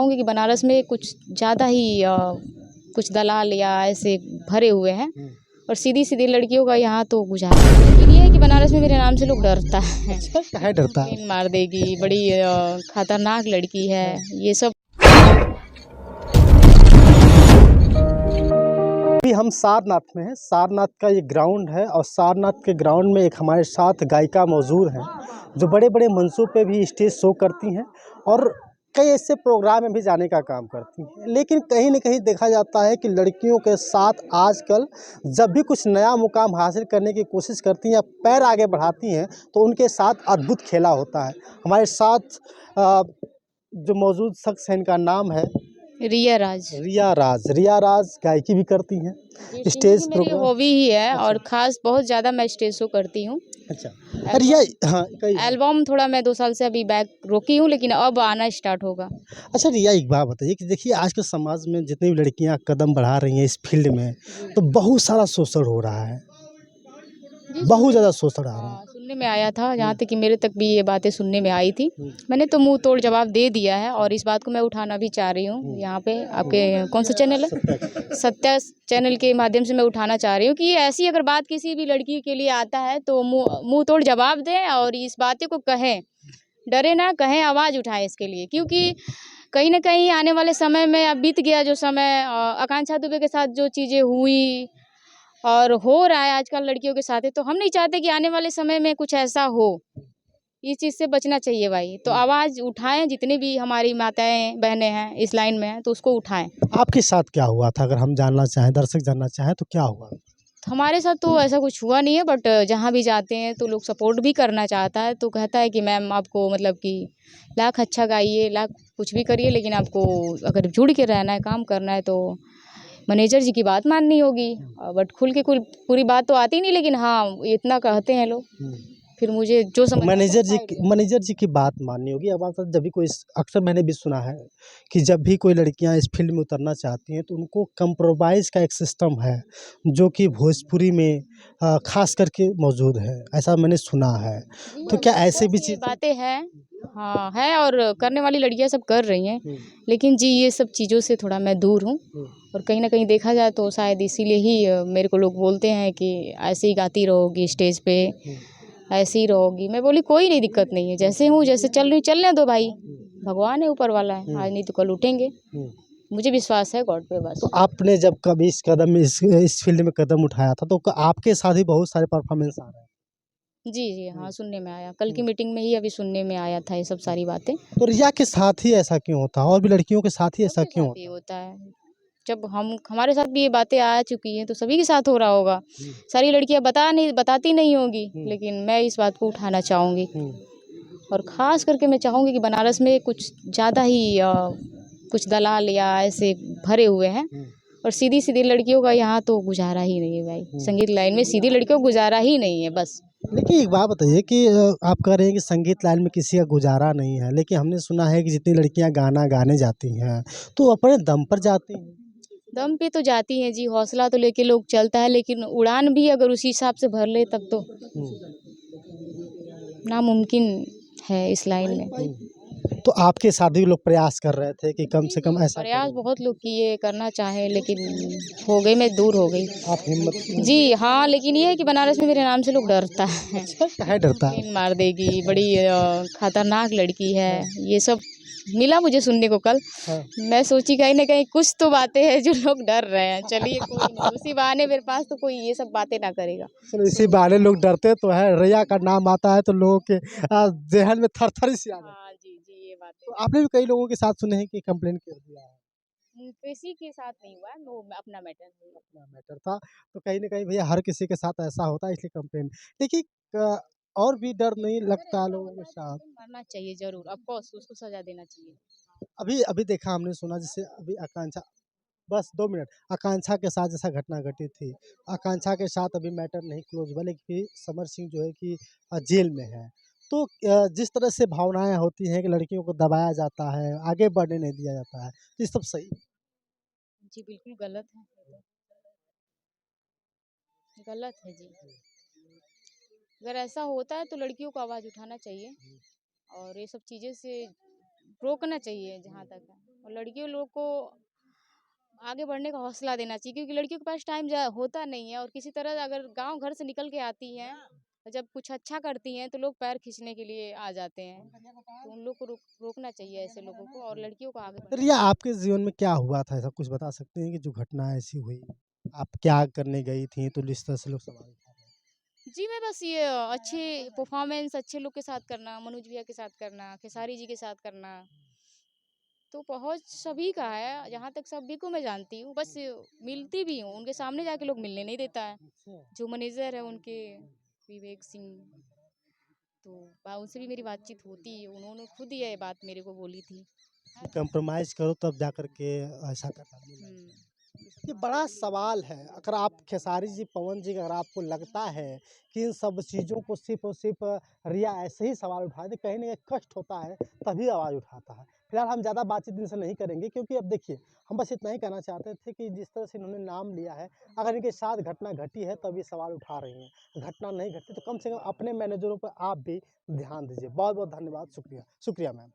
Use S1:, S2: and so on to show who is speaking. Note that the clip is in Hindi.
S1: चाहूँगी कि बनारस में कुछ ज़्यादा ही कुछ दलाल या ऐसे भरे हुए हैं और सीधी-सीधी लड़कियों का यहाँ तो गुज़ारा है। लेकिन ये है कि बनारस में मेरे नाम से लोग डरता है।
S2: अच्छा, काहे डरता है?
S1: चेन मार देगी, बड़ी खतरनाक लड़की है, ये सब।
S2: अभी हम सारनाथ में हैं। सारनाथ का ये ग्राउंड है और सारनाथ के ग्राउंड में एक हमारे साथ गायिका मौजूद हैं, जो बड़े-बड़े मंचों पे भी स्टेज शो करती हैं और कई ऐसे प्रोग्राम में भी जाने का काम करती हैं। लेकिन कहीं न कहीं देखा जाता है कि लड़कियों के साथ आजकल जब भी कुछ नया मुकाम हासिल करने की कोशिश करती हैं या पैर आगे बढ़ाती हैं, तो उनके साथ अद्भुत खेला होता है। हमारे साथ जो मौजूद शख्स है, इनका नाम है
S1: रिया राज।
S2: रिया राज। रिया राज गायकी भी करती हैं,
S1: ये सिंगिंग
S2: स्टेज
S1: मेरी
S2: प्रोग्राम।
S1: हॉबी ही है
S2: अच्छा।
S1: और ख़ास बहुत ज़्यादा मैं स्टेज शो करती हूँ।
S2: अच्छा, रिया। हाँ, कही।
S1: एल्बम थोड़ा मैं 2 साल से अभी बैक रोकी हूँ, लेकिन अब आना स्टार्ट होगा।
S2: अच्छा रिया, एक बात बताइए कि देखिए आज के समाज में जितनी भी लड़कियां कदम बढ़ा रही हैं इस फील्ड में, तो बहुत सारा शोषण हो रहा है,
S1: जी,
S2: बहुत ज़्यादा शोषण आ रहा है।
S1: हाँ, सुनने में आया था, जहाँ तक कि मेरे तक भी ये बातें सुनने में आई थी। मैंने तो मुँह तोड़ जवाब दे दिया है और इस बात को मैं उठाना भी चाह रही हूँ। यहाँ पे आपके कौन सा चैनल है? सत्या चैनल के माध्यम से मैं उठाना चाह रही हूँ कि ऐसी अगर बात किसी भी लड़की के लिए आता है तो मुँह तोड़ जवाब दें और इस बातें को कहें। डरे ना, कहें, आवाज़ उठाएँ इसके लिए, क्योंकि कहीं न कहीं आने वाले समय में अब बीत गया जो समय, आकांक्षा दुबे के साथ जो चीज़ें हुई और हो रहा है आजकल लड़कियों के साथ है, तो हम नहीं चाहते कि आने वाले समय में कुछ ऐसा हो। इस चीज़ से बचना चाहिए भाई। तो आवाज़ उठाएँ, जितनी भी हमारी माताएँ, बहनें हैं इस लाइन में हैं, तो उसको उठाएँ।
S2: आपके साथ क्या हुआ था, अगर हम जानना चाहें, दर्शक जानना चाहें तो क्या हुआ?
S1: हमारे साथ तो ऐसा कुछ हुआ नहीं है, बट जहाँ भी जाते हैं तो लोग सपोर्ट भी करना चाहता है, तो कहता है कि मैम आपको मतलब कि लाख अच्छा गाइए, लाख कुछ भी करिए, लेकिन आपको अगर जुड़ के रहना है, काम करना है तो मैनेजर जी की बात माननी होगी। बट खुल के पूरी बात तो आती नहीं, लेकिन हाँ, इतना कहते हैं लोग। फिर मुझे जो समझ
S2: मैनेजर जी की बात माननी होगी। अब आप जब भी कोई, अक्सर मैंने भी सुना है कि जब भी कोई लड़कियां इस फील्ड में उतरना चाहती हैं तो उनको कंप्रोमाइज़ का एक सिस्टम है, जो कि भोजपुरी में खास करके मौजूद है, ऐसा मैंने सुना है। तो क्या ऐसे भी चीज़
S1: बातें हैं? हाँ, है और करने वाली लड़कियां सब कर रही हैं। लेकिन जी ये सब चीज़ों से थोड़ा मैं दूर हूँ और कहीं न कहीं देखा जाए तो शायद इसीलिए ही मेरे को लोग बोलते हैं कि ऐसे ही गाती रहोगी स्टेज पे, ऐसे ही रहोगी। मैं बोली कोई नहीं, दिक्कत नहीं है, जैसे हूँ, जैसे चल रही हूँ चलने दो भाई। भगवान है ऊपर वाला है, आज नहीं तो कल उठेंगे। मुझे विश्वास है गॉड पे बस।
S2: तो आपने जब कभी इस फील्ड में कदम उठाया था, तो आपके साथ ही बहुत सारे परफॉर्मेंस आ रहे हैं।
S1: जी, जी, हाँ, सुनने में आया। कल की मीटिंग में ही अभी सुनने में आया था ये सब सारी बातें।
S2: तो रिया के साथ ही ऐसा क्यों होता है और भी लड़कियों के साथ ही ऐसा
S1: सबके
S2: क्यों
S1: साथ
S2: होता
S1: ये
S2: है?
S1: होता है। जब हमारे साथ भी ये बातें आ चुकी हैं तो सभी के साथ हो रहा होगा। सारी लड़कियां बताती नहीं होंगी, लेकिन मैं इस बात को उठाना चाहूँगी और ख़ास करके मैं चाहूँगी कि बनारस में कुछ ज़्यादा ही कुछ दलाल या ऐसे भरे हुए हैं और सीधी-सीधी लड़कियों का यहाँ तो गुज़ारा ही नहीं है भाई। संगीत लाइन में सीधी लड़कियों को गुज़ारा ही नहीं है बस।
S2: लेकिन एक बात बताइए कि आप कह रहे हैं कि संगीत लाइन में किसी का गुजारा नहीं है, लेकिन हमने सुना है कि जितनी लड़कियां गाना गाने जाती हैं तो अपने दम पर जाती हैं।
S1: दम पे तो जाती हैं जी, हौसला तो लेके लोग चलता है, लेकिन उड़ान भी अगर उसी हिसाब से भर ले तब तो नामुमकिन है इस लाइन में।
S2: तो आपके साथ भी लोग प्रयास कर रहे थे कि कम से कम ऐसा
S1: प्रयास
S2: करें।
S1: बहुत लोग किए, करना चाहे, लेकिन हो गई, मैं दूर हो गई।
S2: आप हिम्मत।
S1: जी हाँ, लेकिन ये है कि बनारस में मेरे नाम से लोग डरता है।
S2: अच्छा, काहे डरता है?
S1: चेन मार देगी, बड़ी खतरनाक लड़की है, ये सब मिला मुझे सुनने को कल।
S2: हाँ।
S1: मैं सोची कहीं न कहीं कुछ तो बातें हैं जो लोग डर रहे हैं। चलिए कोई नहीं, उसी बहाने मेरे पास तो कोई ये सब बातें ना करेगा।
S2: चलो इसी बहाने लोग डरते तो है, रिया का नाम आता है तो लोगों के ज़हन में थरथरी सी आ जाती है।
S1: हाँ जी, जी, ये बात है।
S2: तो आपने भी कई लोगों के साथ सुने हैं कि कंप्लेंट कर दिया है।
S1: किसी के साथ नहीं हुआ है, वो अपना मैटर है।
S2: अपना मैटर था, तो कहीं न कहीं भैया हर किसी के साथ ऐसा होता है, इसलिए कंप्लेंट। देखिए और भी डर नहीं लगता लोगों के साथ।
S1: मरना चाहिए ज़रूर, ऑफ कोर्स उसको सज़ा देना चाहिए।
S2: अभी अभी देखा हमने सुना, जैसे अभी आकांक्षा, बस 2 मिनट, आकांक्षा के साथ जैसा घटना घटी थी, आकांक्षा के साथ अभी मैटर नहीं क्लोज़ हुआ, लेकिन समर सिंह जो है कि जेल में है। तो जिस तरह से भावनाएँ होती हैं कि लड़कियों को दबाया जाता है, आगे बढ़ने नहीं दिया जाता है, तो ये सब सही है।
S1: जी, बिल्कुल गलत है। गलत है जी। अगर ऐसा होता है तो लड़कियों को आवाज़ उठाना चाहिए और ये सब चीज़ें से रोकना चाहिए जहाँ तक है। और लड़कियों लोग को आगे बढ़ने का हौसला देना चाहिए, क्योंकि लड़कियों के पास टाइम होता नहीं है, और किसी तरह अगर गांव घर से निकल के आती हैं, जब कुछ अच्छा करती हैं तो लोग पैर खींचने के लिए आ जाते हैं। तो उन लोग को रोकना चाहिए ऐसे लोगों को, और लड़कियों को आगे
S2: तो
S1: बढ़ना
S2: रिया, आपके जीवन में क्या हुआ था, ऐसा कुछ बता सकते हैं कि जो घटना ऐसी हुई? आप क्या करने गई थी तो इस तरह से लोग सवाल उठा रहे हैं?
S1: जी। मैं बस ये अच्छे परफॉर्मेंस अच्छे लोग के साथ करना, मनोज भैया के साथ करना, खेसारी जी के साथ करना, तो पहुँच सभी का है, जहाँ तक सभी को मैं जानती हूँ, बस मिलती भी हूँ, उनके सामने जाके लोग मिलने नहीं देता है।
S2: अच्छा।
S1: जो मैनेजर है उनके, विवेक सिंह, तो उनसे भी मेरी बातचीत होती है, उन्होंने खुद ये बात मेरे को बोली थी।
S2: कंप्रोमाइज़ करो तब जा कर के ऐसा करना। ये बड़ा सवाल है। अगर आप खेसारी जी, पवन जी, अगर आपको लगता है कि इन सब चीज़ों को सिर्फ़ और सिर्फ़ रिया ऐसे ही सवाल उठाती, कहीं न कहीं कष्ट होता है, तभी आवाज़ उठाता है। फिलहाल हम ज़्यादा बातचीत इनसे नहीं करेंगे, क्योंकि अब देखिए, हम बस इतना ही कहना चाहते थे कि जिस तरह से इन्होंने नाम लिया है, अगर इनके साथ घटना घटी है तब ये सवाल उठा रही हैं। घटना नहीं घटी तो कम से कम अपने मैनेजरों पर आप भी ध्यान दीजिए। बहुत-बहुत धन्यवाद, शुक्रिया। शुक्रिया मैम।